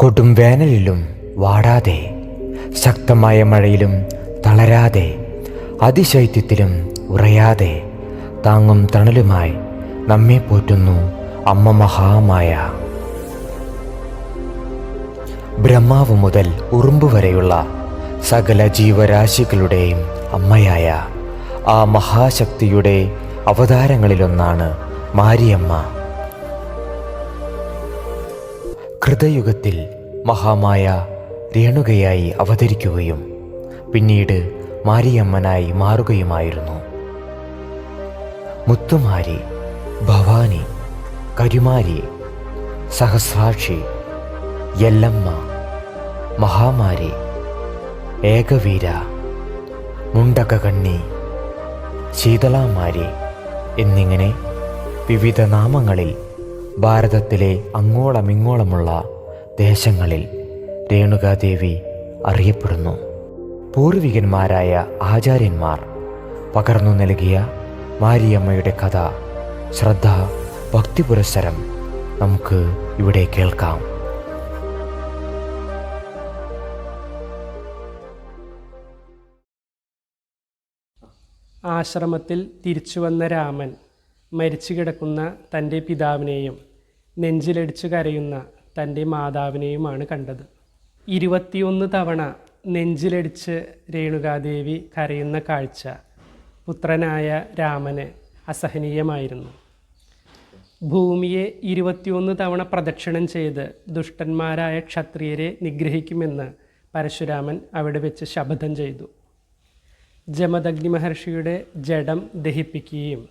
കൊടും വേനലിലും വാടാതെ, ശക്തമായ മഴയിലും തളരാതെ, അതിശൈത്യത്തിലും ഉറയാതെ, താങ്ങും തണലുമായി നമ്മെ പോറ്റുന്നു അമ്മ മഹാമായ. ബ്രഹ്മാവ് മുതൽ ഉറുമ്പ് വരെയുള്ള സകല ജീവരാശികളുടെയും അമ്മയായ ആ മഹാശക്തിയുടെ അവതാരങ്ങളിലൊന്നാണ് മാരിയമ്മ. കൃതയുഗത്തിൽ മഹാമായ രേണുകയായി അവതരിക്കുകയും പിന്നീട് മാരിയമ്മനായി മാറുകയുമായിരുന്നു. മുത്തുമാരി, ഭവാനി, കരുമാരി, സഹസ്രാക്ഷി, യല്ലമ്മ, മഹാമാരി, ഏകവീര, മുണ്ടകകണ്ണി, ശീതളാമാരി എന്നിങ്ങനെ വിവിധ നാമങ്ങളിൽ ഭാരതത്തിലെ അങ്ങോളമിങ്ങോളമുള്ള ദേശങ്ങളിൽ രേണുകാദേവി അറിയപ്പെടുന്നു. പൂർവികന്മാരായ ആചാര്യന്മാർ പകർന്നു നൽകിയ മാരിയമ്മയുടെ കഥ ശ്രദ്ധ ഭക്തിപുരസ്സരം നമുക്ക് ഇവിടെ കേൾക്കാം. ആശ്രമത്തിൽ തിരിച്ചുവന്ന രാമൻ മരിച്ചു കിടക്കുന്ന തൻ്റെ പിതാവിനെയും നെഞ്ചിലടിച്ചു കരയുന്ന തൻ്റെ മാതാവിനെയുമാണ് കണ്ടത്. 21 തവണ നെഞ്ചിലടിച്ച് രേണുകാദേവി കരയുന്ന കാഴ്ച പുത്രനായ രാമന് അസഹനീയമായിരുന്നു. ഭൂമിയെ 21 തവണ പ്രദക്ഷിണം ചെയ്ത് ദുഷ്ടന്മാരായ ക്ഷത്രിയരെ നിഗ്രഹിക്കുമെന്ന് പരശുരാമൻ അവിടെ വെച്ച് ശപഥം ചെയ്തു. ജമദഗ്നി മഹർഷിയുടെ ജഡം ദഹിപ്പിക്കുകയും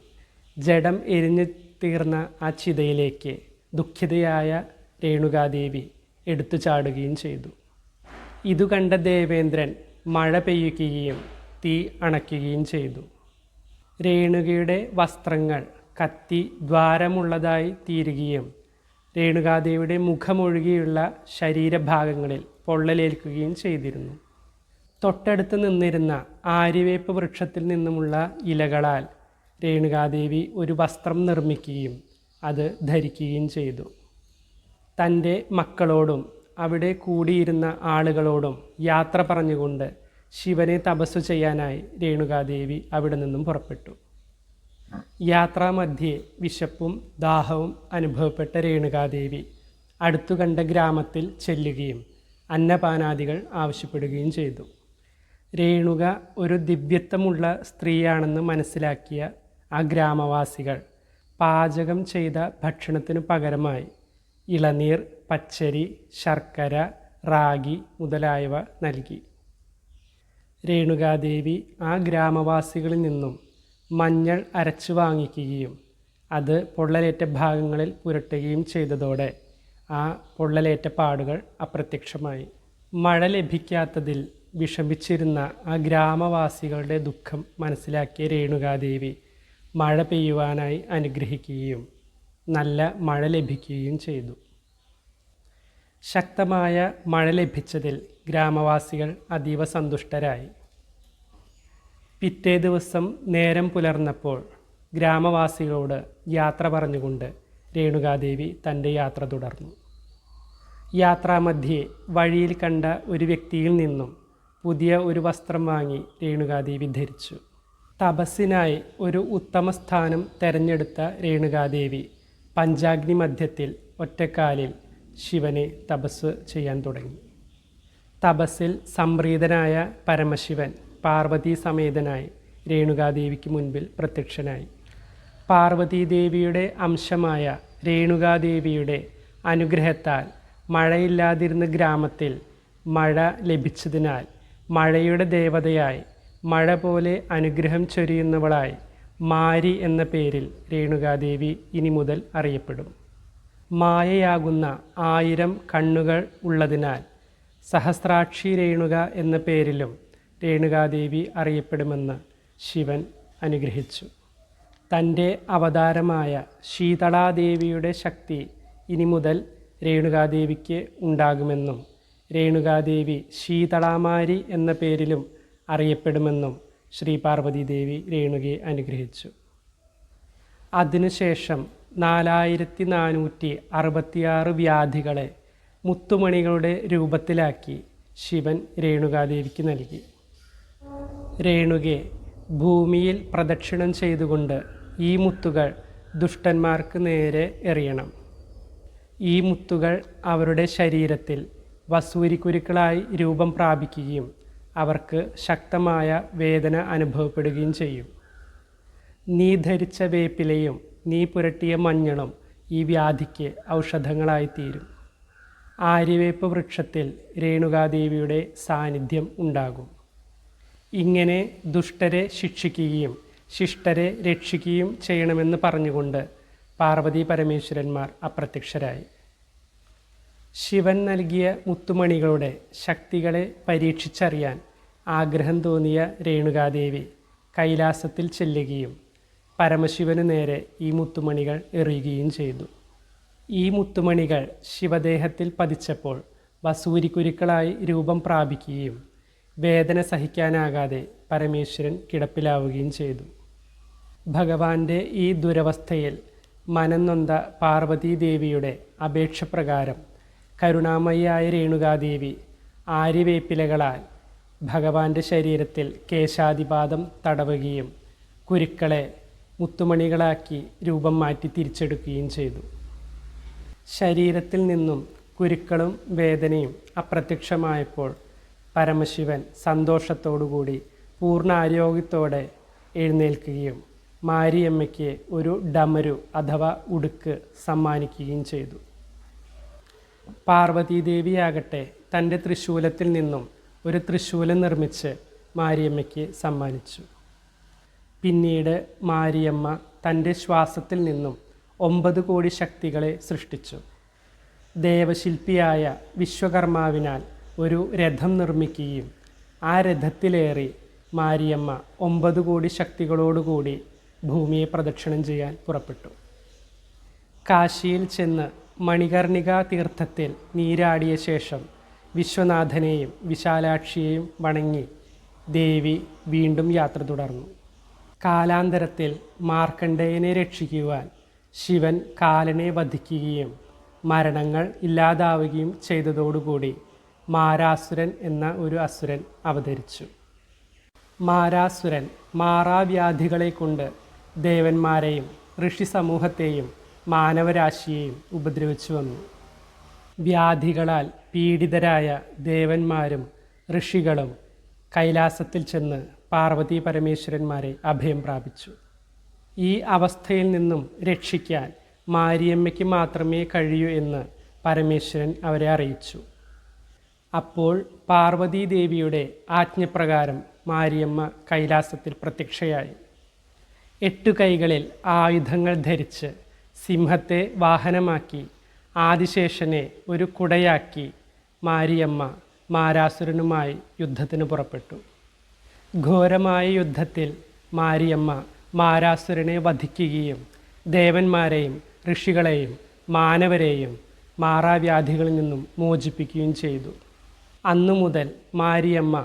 ജഡം എരിഞ്ഞു തീർന്ന ആ ചിതയിലേക്ക് ദുഃഖിതയായ രേണുകാദേവി എടുത്തു ചാടുകയും ചെയ്തു. ഇതു കണ്ട ദേവേന്ദ്രൻ മഴ പെയ്യുകയും തീ അണയ്ക്കുകയും ചെയ്തു. രേണുകയുടെ വസ്ത്രങ്ങൾ കത്തി ദ്വാരമുള്ളതായി തീരുകയും രേണുകാദേവിയുടെ മുഖമൊഴികെയുള്ള ശരീരഭാഗങ്ങളിൽ പൊള്ളലേൽക്കുകയും ചെയ്തിരുന്നു. തൊട്ടടുത്ത് നിന്നിരുന്ന ആര്യവേപ്പ് വൃക്ഷത്തിൽ നിന്നുമുള്ള ഇലകളാൽ രേണുകാദേവി ഒരു വസ്ത്രം നിർമ്മിക്കുകയും അത് ധരിക്കുകയും ചെയ്തു. തൻ്റെ മക്കളോടും അവിടെ കൂടിയിരുന്ന ആളുകളോടും യാത്ര പറഞ്ഞുകൊണ്ട് ശിവനെ തപസ്സു ചെയ്യാനായി രേണുകാദേവി അവിടെ നിന്നും പുറപ്പെട്ടു. യാത്രാമധ്യേ വിശപ്പും ദാഹവും അനുഭവപ്പെട്ട രേണുകാദേവി അടുത്തു കണ്ട ഗ്രാമത്തിൽ ചെല്ലുകയും അന്നപാനാദികൾ ആവശ്യപ്പെടുകയും ചെയ്തു. രേണുക ഒരു ദിവ്യത്വമുള്ള സ്ത്രീയാണെന്ന് മനസ്സിലാക്കിയ ആ ഗ്രാമവാസികൾ പാചകം ചെയ്ത ഭക്ഷണത്തിനു പകരമായി ഇളനീർ, പച്ചരി, ശർക്കര, റാഗി മുതലായവ നൽകി. രേണുകാദേവി ആ ഗ്രാമവാസികളിൽ നിന്നും മഞ്ഞൾ അരച്ചു വാങ്ങിക്കുകയും അത് പൊള്ളലേറ്റ ഭാഗങ്ങളിൽ പുരട്ടുകയും ചെയ്തതോടെ ആ പൊള്ളലേറ്റ പാടുകൾ അപ്രത്യക്ഷമായി. മഴ ലഭിക്കാത്തതിൽ വിഷമിച്ചിരുന്ന ആ ഗ്രാമവാസികളുടെ ദുഃഖം മനസ്സിലാക്കിയ രേണുകാദേവി മഴ പെയ്യുവാനായി അനുഗ്രഹിക്കുകയും നല്ല മഴ ലഭിക്കുകയും ചെയ്തു. ശക്തമായ മഴ ലഭിച്ചതിൽ ഗ്രാമവാസികൾ അതീവ സന്തുഷ്ടരായി. പിറ്റേ ദിവസം നേരം പുലർന്നപ്പോൾ ഗ്രാമവാസികളോട് യാത്ര പറഞ്ഞുകൊണ്ട് രേണുകാദേവി തൻ്റെ യാത്ര തുടർന്നു. യാത്രാമധ്യേ വഴിയിൽ കണ്ട ഒരു വ്യക്തിയിൽ നിന്നും പുതിയ ഒരു വസ്ത്രം വാങ്ങി രേണുകാദേവി ധരിച്ചു. തപസ്സിനായി ഒരു ഉത്തമ സ്ഥാനം തിരഞ്ഞെടുത്ത രേണുകാദേവി പഞ്ചാഗ്നി മധ്യത്തിൽ ഒറ്റക്കാലിൽ ശിവനെ തപസ് ചെയ്യാൻ തുടങ്ങി. തപസ്സിൽ സംപ്രീതനായ പരമശിവൻ പാർവതീ സമേതനായി രേണുകാദേവിക്ക് മുൻപിൽ പ്രത്യക്ഷനായി. പാർവതീദേവിയുടെ അംശമായ രേണുകാദേവിയുടെ അനുഗ്രഹത്താൽ മഴയില്ലാതിരുന്ന ഗ്രാമത്തിൽ മഴ ലഭിച്ചതിനാൽ മഴയുടെ ദേവതയായി, മഴ പോലെ അനുഗ്രഹം ചൊരിയുന്നവളായി മാരി എന്ന പേരിൽ രേണുകാദേവി ഇനി മുതൽ അറിയപ്പെടും. മായയാകുന്ന 1000 കണ്ണുകൾ ഉള്ളതിനാൽ സഹസ്രാക്ഷി രേണുക എന്ന പേരിലും രേണുകാദേവി അറിയപ്പെടുമെന്ന് ശിവൻ അനുഗ്രഹിച്ചു. തൻ്റെ അവതാരമായ ശീതളാദേവിയുടെ ശക്തി ഇനി മുതൽ രേണുകാദേവിക്ക് ഉണ്ടാകുമെന്നും രേണുകാദേവി ശീതളാമാരി എന്ന പേരിലും അറിയപ്പെടുമെന്നും ശ്രീ പാർവതീദേവി രേണുകയെ അനുഗ്രഹിച്ചു. അതിനുശേഷം 4466 വ്യാധികളെ മുത്തുമണികളുടെ രൂപത്തിലാക്കി ശിവൻ രേണുകാദേവിക്ക് നൽകി. രേണുകെ, ഭൂമിയിൽ പ്രദക്ഷിണം ചെയ്തുകൊണ്ട് ഈ മുത്തുകൾ ദുഷ്ടന്മാർക്ക് നേരെ എറിയണം. ഈ മുത്തുകൾ അവരുടെ ശരീരത്തിൽ വസൂരിക്കുരുക്കളായി രൂപം പ്രാപിക്കുകയും അവർക്ക് ശക്തമായ വേദന അനുഭവപ്പെടുകയും ചെയ്യും. നീ ധരിച്ച വേപ്പിലയും നീ പുരട്ടിയ മഞ്ഞളും ഈ വ്യാധിക്ക് ഔഷധങ്ങളായിത്തീരും. ആര്യവേപ്പ് വൃക്ഷത്തിൽ രേണുകാദേവിയുടെ സാന്നിധ്യം ഉണ്ടാകും. ഇങ്ങനെ ദുഷ്ടരെ ശിക്ഷിക്കുകയും ശിഷ്ടരെ രക്ഷിക്കുകയും ചെയ്യണമെന്ന് പറഞ്ഞുകൊണ്ട് പാർവതി പരമേശ്വരന്മാർ അപ്രത്യക്ഷരായി. ശിവൻ നൽകിയ മുത്തുമണികളുടെ ശക്തികളെ പരീക്ഷിച്ചറിയാൻ ആഗ്രഹം തോന്നിയ രേണുകാദേവി കൈലാസത്തിൽ ചെല്ലുകയും പരമശിവന് നേരെ ഈ മുത്തുമണികൾ എറിയുകയും ചെയ്തു. ഈ മുത്തുമണികൾ ശിവദേഹത്തിൽ പതിച്ചപ്പോൾ വസൂരിക്കുരുക്കളായി രൂപം പ്രാപിക്കുകയും വേദന സഹിക്കാനാകാതെ പരമേശ്വരൻ കിടപ്പിലാവുകയും ചെയ്തു. ഭഗവാന്റെ ഈ ദുരവസ്ഥയിൽ മനംനൊന്ത പാർവതീദേവിയുടെ അപേക്ഷപ്രകാരം കരുണാമയിയായ രേണുകാദേവി ആര്യവേപ്പിലകളാൽ ഭഗവാന്റെ ശരീരത്തിൽ കേശാദിപാദം തടവുകയും കുരുക്കളെ മുത്തുമണികളാക്കി രൂപം മാറ്റി തിരിച്ചെടുക്കുകയും ചെയ്തു. ശരീരത്തിൽ നിന്നും കുരുക്കളും വേദനയും അപ്രത്യക്ഷമായപ്പോൾ പരമശിവൻ സന്തോഷത്തോടുകൂടി പൂർണ്ണ ആരോഗ്യത്തോടെ എഴുന്നേൽക്കുകയും മാരിയമ്മയ്ക്ക് ഒരു ഡമരു അഥവാ ഉടുക്ക് സമ്മാനിക്കുകയും ചെയ്തു. പാർവതീദേവിയാകട്ടെ തൻ്റെ തൃശൂലത്തിൽ നിന്നും ഒരു തൃശൂലം നിർമ്മിച്ച് മാരിയമ്മയ്ക്ക് സമ്മാനിച്ചു. പിന്നീട് മാരിയമ്മ തൻ്റെ ശ്വാസത്തിൽ നിന്നും 9 കോടി ശക്തികളെ സൃഷ്ടിച്ചു. ദേവശില്പിയായ വിശ്വകർമാവിനാൽ ഒരു രഥം നിർമ്മിക്കുകയും ആ രഥത്തിലേറി മാരിയമ്മ 9 കോടി ശക്തികളോടുകൂടി ഭൂമിയെ പ്രദക്ഷിണം ചെയ്യാൻ പുറപ്പെട്ടു. കാശിയിൽ ചെന്ന് മണികർണികാ തീർത്ഥത്തിൽ നീരാടിയ ശേഷം വിശ്വനാഥനെയും വിശാലാക്ഷിയെയും വണങ്ങി ദേവി വീണ്ടും യാത്ര തുടർന്നു. കാലാന്തരത്തിൽ മാർക്കണ്ഡേയനെ രക്ഷിക്കുവാൻ ശിവൻ കാലനെ വധിക്കുകയും മരണങ്ങൾ ഇല്ലാതാവുകയും ചെയ്തതോടുകൂടി മാരാസുരൻ എന്ന ഒരു അസുരൻ അവതരിച്ചു. മാരാസുരൻ മാറാവ്യാധികളെ കൊണ്ട് ദേവന്മാരെയും ഋഷി സമൂഹത്തെയും മാനവരാശിയെയും ഉപദ്രവിച്ചു വന്നു. വ്യാധികളാൽ പീഡിതരായ ദേവന്മാരും ഋഷികളും കൈലാസത്തിൽ ചെന്ന് പാർവതി പരമേശ്വരന്മാരെ അഭയം പ്രാപിച്ചു. ഈ അവസ്ഥയിൽ നിന്നും രക്ഷിക്കാൻ മാരിയമ്മയ്ക്ക് മാത്രമേ കഴിയൂ എന്ന് പരമേശ്വരൻ അവരെ അറിയിച്ചു. അപ്പോൾ പാർവതീദേവിയുടെ ആജ്ഞപ്രകാരം മാരിയമ്മ കൈലാസത്തിൽ പ്രത്യക്ഷയായി. 8 കൈകളിൽ ആയുധങ്ങൾ ധരിച്ച് സിംഹത്തെ വാഹനമാക്കി ആദിശേഷനെ ഒരു കുടയാക്കി മാരിയമ്മ മാരാസുരനുമായി യുദ്ധത്തിന് പുറപ്പെട്ടു. ഘോരമായ യുദ്ധത്തിൽ മാരിയമ്മ മാരാസുരനെ വധിക്കുകയും ദേവന്മാരെയും ഋഷികളെയും മാനവരെയും മാറാവ്യാധികളിൽ നിന്നും മോചിപ്പിക്കുകയും ചെയ്തു. അന്നു മുതൽ മാരിയമ്മ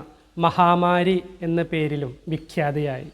മഹാമാരി എന്ന പേരിലും വിഖ്യാതയായി.